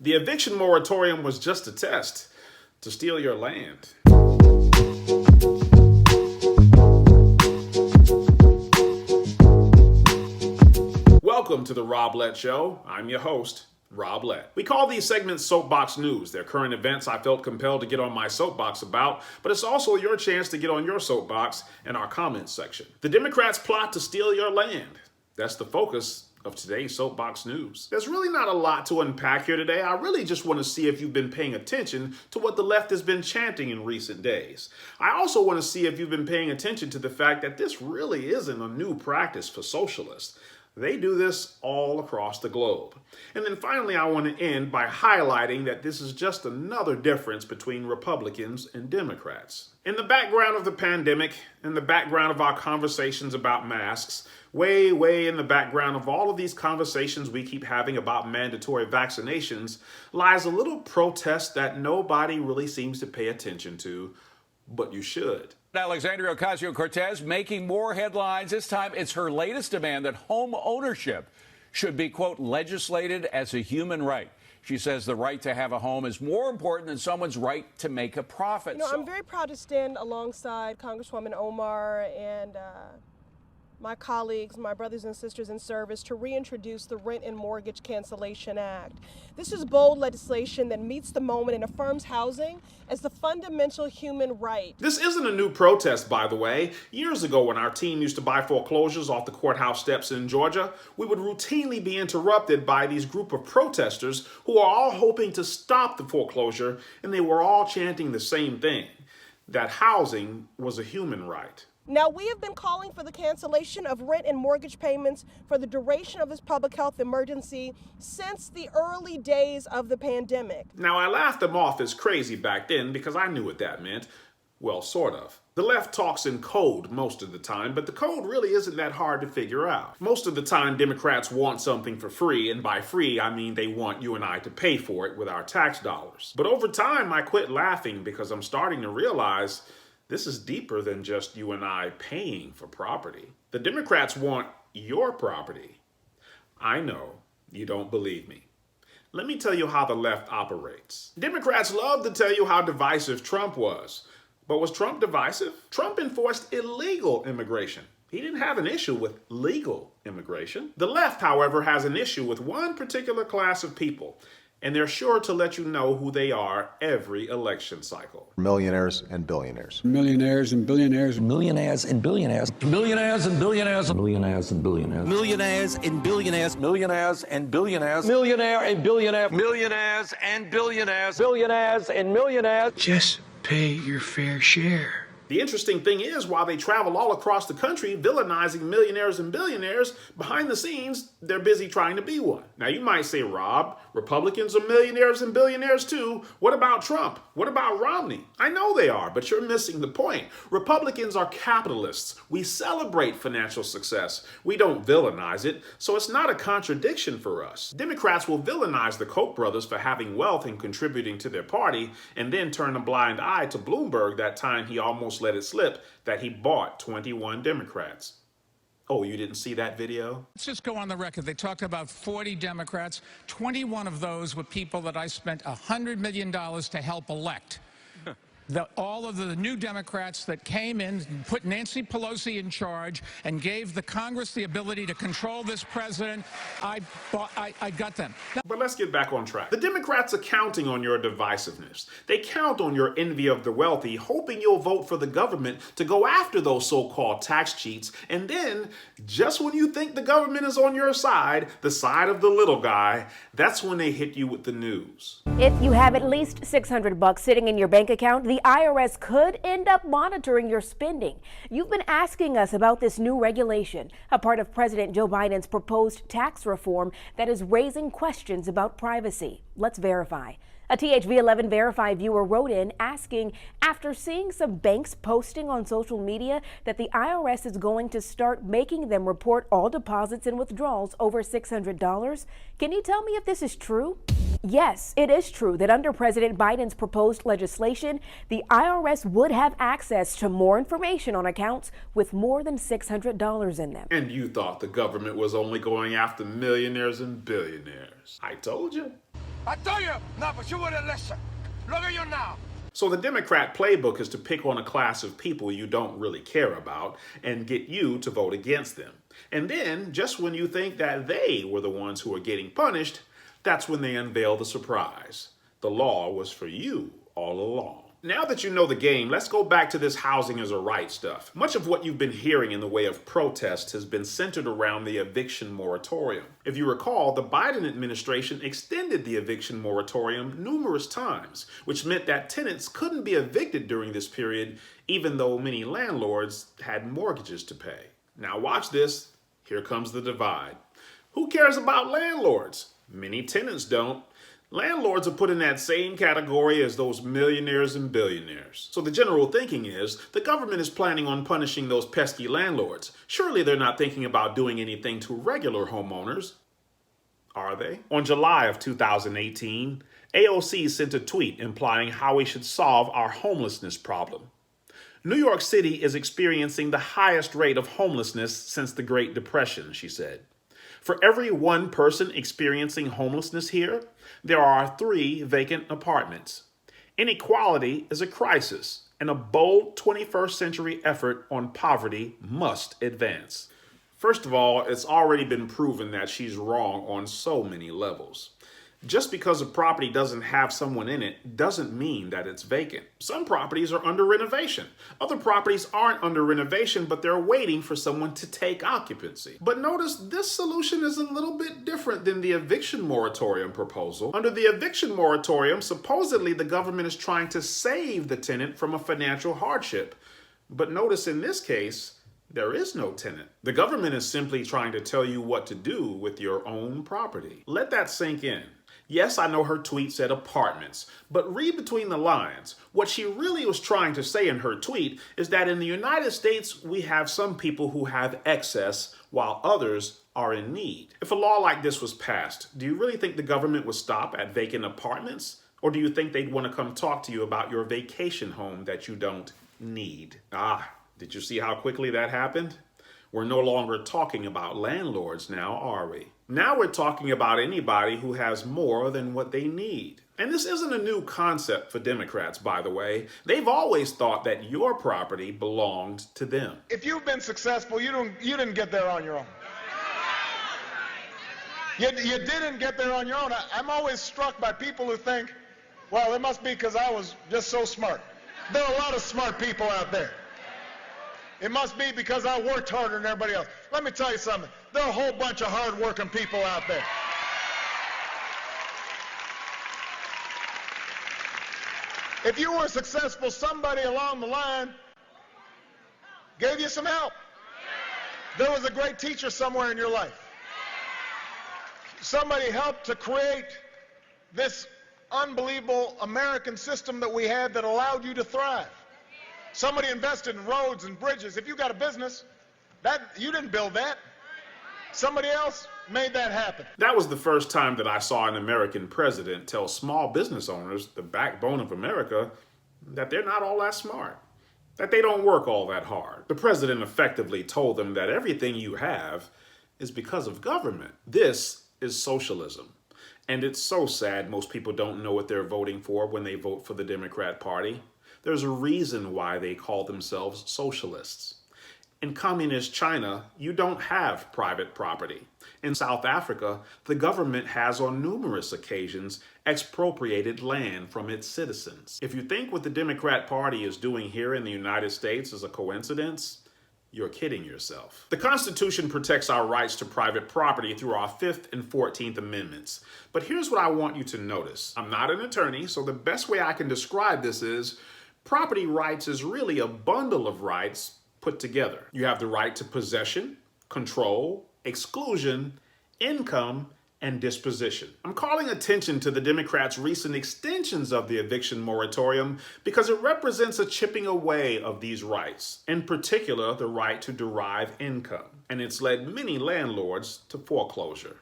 The eviction moratorium was just a test to steal your land. Welcome to the Rob Lett Show. I'm your host, Rob Lett. We call these segments Soapbox News. They're current events I felt compelled to get on my soapbox about, but it's also your chance to get on your soapbox in our comments section. The Democrats plot to steal your land. That's the focus of today's Soapbox News. There's really not a lot to unpack here today. I really just want to see if you've been paying attention to what the left has been chanting in recent days. I also want to see if you've been paying attention to the fact that this really isn't a new practice for socialists. They do this all across the globe. And then finally, I want to end by highlighting that this is just another difference between Republicans and Democrats. In the background of the pandemic, in the background of our conversations about masks, way in the background of all of these conversations we keep having about mandatory vaccinations, lies a little protest that nobody really seems to pay attention to, but you should. Alexandria Ocasio-Cortez making more headlines. This time, it's her latest demand that home ownership should be, quote, legislated as a human right. She says the right to have a home is more important than someone's right to make a profit. You know, I'm very proud to stand alongside Congresswoman Omar and my colleagues, my brothers and sisters in service, to reintroduce the Rent and Mortgage Cancellation Act. This is bold legislation that meets the moment and affirms housing as the fundamental human right. This isn't a new protest, by the way. Years ago, when our team used to buy foreclosures off the courthouse steps in Georgia, we would routinely be interrupted by these group of protesters who are all hoping to stop the foreclosure, and they were all chanting the same thing, that housing was a human right. Now, we have been calling for the cancellation of rent and mortgage payments for the duration of this public health emergency since the early days of the pandemic. Now, I laughed them off as crazy back then because I knew what that meant. Well, sort of. The left talks in code most of the time, but the code really isn't that hard to figure out. Most of the time, Democrats want something for free, and by free, I mean they want you and I to pay for it with our tax dollars. But over time, I quit laughing because I'm starting to realize this is deeper than just you and I paying for property. The Democrats want your property. I know you don't believe me. Let me tell you how the left operates. Democrats love to tell you how divisive Trump was. But was Trump divisive? Trump enforced illegal immigration. He didn't have an issue with legal immigration. The left, however, has an issue with one particular class of people, and they're sure to let you know who they are every election cycle. Millionaires and billionaires. Millionaires and billionaires. Millionaires and billionaires. Millionaires and billionaires. Millionaires and billionaires. Millionaires and billionaires. Millionaires and billionaires. Millionaire and billionaire. Millionaires and billionaires. Billionaires and millionaires. Just pay your fair share. The interesting thing is, while they travel all across the country villainizing millionaires and billionaires, behind the scenes, they're busy trying to be one. Now, you might say, Rob, Republicans are millionaires and billionaires too. What about Trump? What about Romney? I know they are, but you're missing the point. Republicans are capitalists. We celebrate financial success. We don't villainize it, so it's not a contradiction for us. Democrats will villainize the Koch brothers for having wealth and contributing to their party, and then turn a blind eye to Bloomberg that time he almost let it slip that he bought 21 Democrats. Oh, you didn't see that video? Let's just go on the record. They talked about 40 Democrats. 21 of those were people that I spent $100 million to help elect. All of the new Democrats that came in, put Nancy Pelosi in charge, and gave the Congress the ability to control this president, I got them. But let's get back on track. The Democrats are counting on your divisiveness. They count on your envy of the wealthy, hoping you'll vote for the government to go after those so-called tax cheats. And then, just when you think the government is on your side, the side of the little guy, that's when they hit you with the news. If you have at least $600 sitting in your bank account, the IRS could end up monitoring your spending. You've been asking us about this new regulation, a part of President Joe Biden's proposed tax reform that is raising questions about privacy. Let's verify. A THV11 Verify viewer wrote in asking, after seeing some banks posting on social media that the IRS is going to start making them report all deposits and withdrawals over $600, can you tell me if this is true? Yes, it is true that under President Biden's proposed legislation, the IRS would have access to more information on accounts with more than $600 in them. And you thought the government was only going after millionaires and billionaires. I told you. I tell you, no, but you wouldn't listen. Look at you now. So the Democrat playbook is to pick on a class of people you don't really care about and get you to vote against them. And then, just when you think that they were the ones who are getting punished, that's when they unveil the surprise. The law was for you all along. Now that you know the game, let's go back to this housing as a right stuff. Much of what you've been hearing in the way of protests has been centered around the eviction moratorium. If you recall, the Biden administration extended the eviction moratorium numerous times, which meant that tenants couldn't be evicted during this period, even though many landlords had mortgages to pay. Now watch this. Here comes the divide. Who cares about landlords? Many tenants don't. Landlords are put in that same category as those millionaires and billionaires. So the general thinking is the government is planning on punishing those pesky landlords. Surely they're not thinking about doing anything to regular homeowners, are they? On July of 2018, AOC sent a tweet implying how we should solve our homelessness problem. New York City is experiencing the highest rate of homelessness since the Great Depression, she said. For every one person experiencing homelessness here, there are 3 vacant apartments. Inequality is a crisis, and a bold 21st century effort on poverty must advance. First of all, it's already been proven that she's wrong on so many levels. Just because a property doesn't have someone in it doesn't mean that it's vacant. Some properties are under renovation. Other properties aren't under renovation, but they're waiting for someone to take occupancy. But notice this solution is a little bit different than the eviction moratorium proposal. Under the eviction moratorium, supposedly the government is trying to save the tenant from a financial hardship. But notice in this case, there is no tenant. The government is simply trying to tell you what to do with your own property. Let that sink in. Yes, I know her tweet said apartments, but read between the lines. What she really was trying to say in her tweet is that in the United States, we have some people who have excess while others are in need. If a law like this was passed, do you really think the government would stop at vacant apartments? Or do you think they'd want to come talk to you about your vacation home that you don't need? Did you see how quickly that happened? We're no longer talking about landlords now, are we? Now we're talking about anybody who has more than what they need. And this isn't a new concept for Democrats, by the way. They've always thought that your property belonged to them. If you've been successful, you didn't get there on your own. You didn't get there on your own. I'm always struck by people who think, well, it must be because I was just so smart. There are a lot of smart people out there. It must be because I worked harder than everybody else. Let me tell you something. There are a whole bunch of hard-working people out there. If you were successful, somebody along the line gave you some help. There was a great teacher somewhere in your life. Somebody helped to create this unbelievable American system that we had that allowed you to thrive. Somebody invested in roads and bridges. If you got a business, you didn't build that. Somebody else made that happen. That was the first time that I saw an American president tell small business owners, the backbone of America, that they're not all that smart, that they don't work all that hard. The president effectively told them that everything you have is because of government. This is socialism. And it's so sad most people don't know what they're voting for when they vote for the Democrat Party. There's a reason why they call themselves socialists. In communist China, you don't have private property. In South Africa, the government has on numerous occasions expropriated land from its citizens. If you think what the Democrat Party is doing here in the United States is a coincidence, you're kidding yourself. The Constitution protects our rights to private property through our 5th and 14th Amendments. But here's what I want you to notice. I'm not an attorney, so the best way I can describe this is property rights is really a bundle of rights put together. You have the right to possession, control, exclusion, income, and disposition. I'm calling attention to the Democrats' recent extensions of the eviction moratorium because it represents a chipping away of these rights, in particular the right to derive income. And it's led many landlords to foreclosure.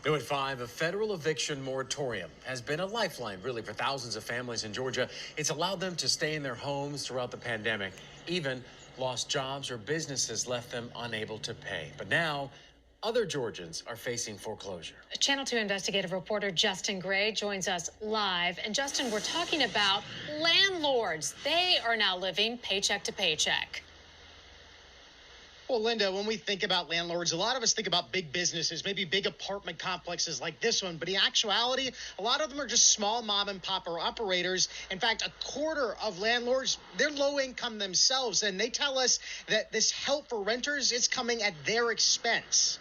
New at 5, a federal eviction moratorium has been a lifeline, really, for thousands of families in Georgia. It's allowed them to stay in their homes throughout the pandemic. Even lost jobs or businesses left them unable to pay. But now, other Georgians are facing foreclosure. Channel 2 investigative reporter Justin Gray joins us live. And Justin, we're talking about landlords. They are now living paycheck to paycheck. Well, Linda, when we think about landlords, a lot of us think about big businesses, maybe big apartment complexes like this one. But in actuality, a lot of them are just small mom and pop operators. In fact, a quarter of landlords, they're low income themselves. And they tell us that this help for renters is coming at their expense.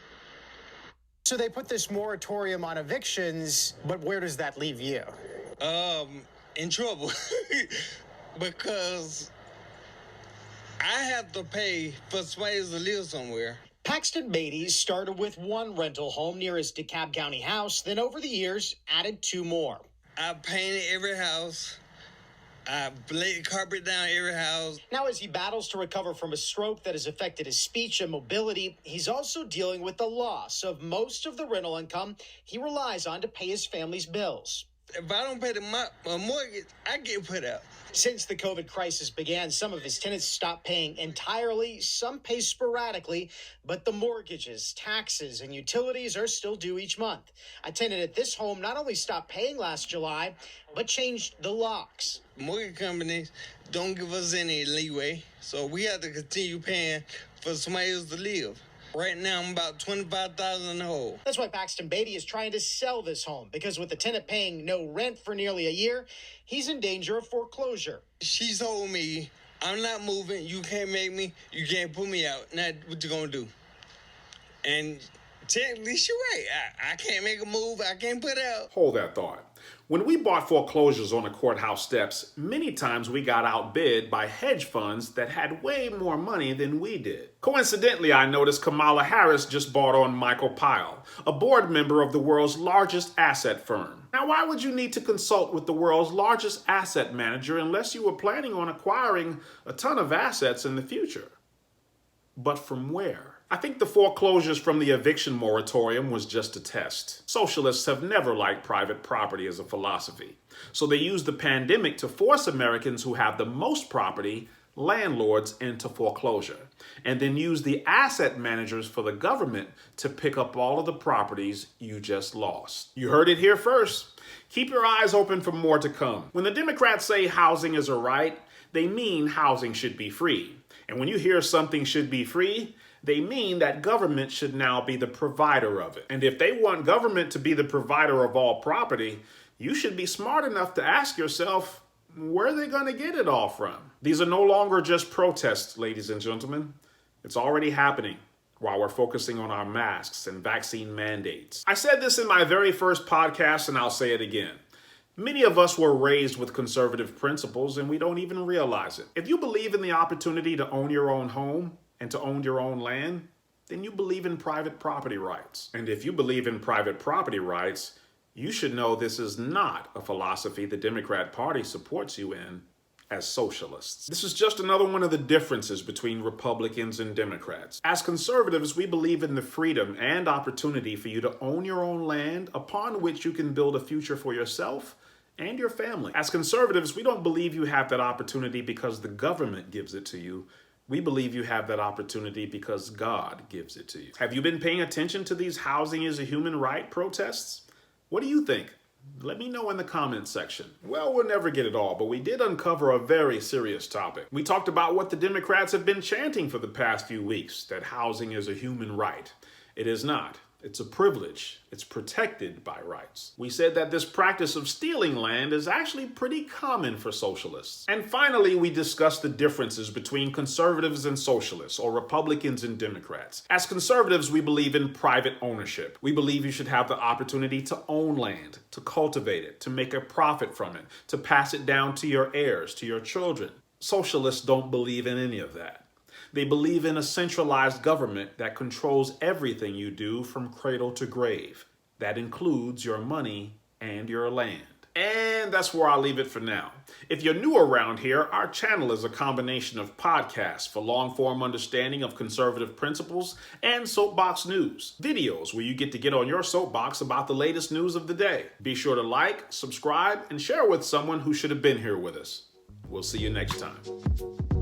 So they put this moratorium on evictions, but where does that leave you? In trouble. Because I have to pay for space to live somewhere. Paxton Beatty started with one rental home near his DeKalb County house, then over the years added two more. I painted every house. I laid carpet down every house. Now, as he battles to recover from a stroke that has affected his speech and mobility, he's also dealing with the loss of most of the rental income he relies on to pay his family's bills. If I don't pay the mortgage, I get put out. Since the COVID crisis began, some of his tenants stopped paying entirely, some pay sporadically, but the mortgages, taxes, and utilities are still due each month. A tenant at this home not only stopped paying last July, but changed the locks. Mortgage companies don't give us any leeway, so we have to continue paying for somebody else to live. Right now, I'm about $25,000 in the hole. That's why Paxton Beatty is trying to sell this home, because with the tenant paying no rent for nearly a year, he's in danger of foreclosure. She told me, I'm not moving, you can't make me, you can't put me out. Now, what you gonna do? And technically, she's right. I can't make a move, I can't put out. Hold that thought. When we bought foreclosures on the courthouse steps, many times we got outbid by hedge funds that had way more money than we did. Coincidentally, I noticed Kamala Harris just bought on Michael Pyle, a board member of the world's largest asset firm. Now, why would you need to consult with the world's largest asset manager unless you were planning on acquiring a ton of assets in the future? But from where? I think the foreclosures from the eviction moratorium was just a test. Socialists have never liked private property as a philosophy, so they used the pandemic to force Americans who have the most property, landlords, into foreclosure, and then use the asset managers for the government to pick up all of the properties you just lost. You heard it here first. Keep your eyes open for more to come. When the Democrats say housing is a right, they mean housing should be free. And when you hear something should be free, they mean that government should now be the provider of it. And if they want government to be the provider of all property, you should be smart enough to ask yourself, where are they going to get it all from? These are no longer just protests, ladies and gentlemen. It's already happening while we're focusing on our masks and vaccine mandates. I said this in my very first podcast, and I'll say it again. Many of us were raised with conservative principles, and we don't even realize it. If you believe in the opportunity to own your own home, and to own your own land, then you believe in private property rights. And if you believe in private property rights, you should know this is not a philosophy the Democrat Party supports you in as socialists. This is just another one of the differences between Republicans and Democrats. As conservatives, we believe in the freedom and opportunity for you to own your own land upon which you can build a future for yourself and your family. As conservatives, we don't believe you have that opportunity because the government gives it to you. We believe you have that opportunity because God gives it to you. Have you been paying attention to these housing is a human right protests? What do you think? Let me know in the comments section. Well, we'll never get it all, but we did uncover a very serious topic. We talked about what the Democrats have been chanting for the past few weeks, that housing is a human right. It is not. It's a privilege. It's protected by rights. We said that this practice of stealing land is actually pretty common for socialists. And finally, we discussed the differences between conservatives and socialists, or Republicans and Democrats. As conservatives, we believe in private ownership. We believe you should have the opportunity to own land, to cultivate it, to make a profit from it, to pass it down to your heirs, to your children. Socialists don't believe in any of that. They believe in a centralized government that controls everything you do from cradle to grave. That includes your money and your land. And that's where I'll leave it for now. If you're new around here, our channel is a combination of podcasts for long-form understanding of conservative principles and soapbox news. Videos where you get to get on your soapbox about the latest news of the day. Be sure to like, subscribe, and share with someone who should have been here with us. We'll see you next time.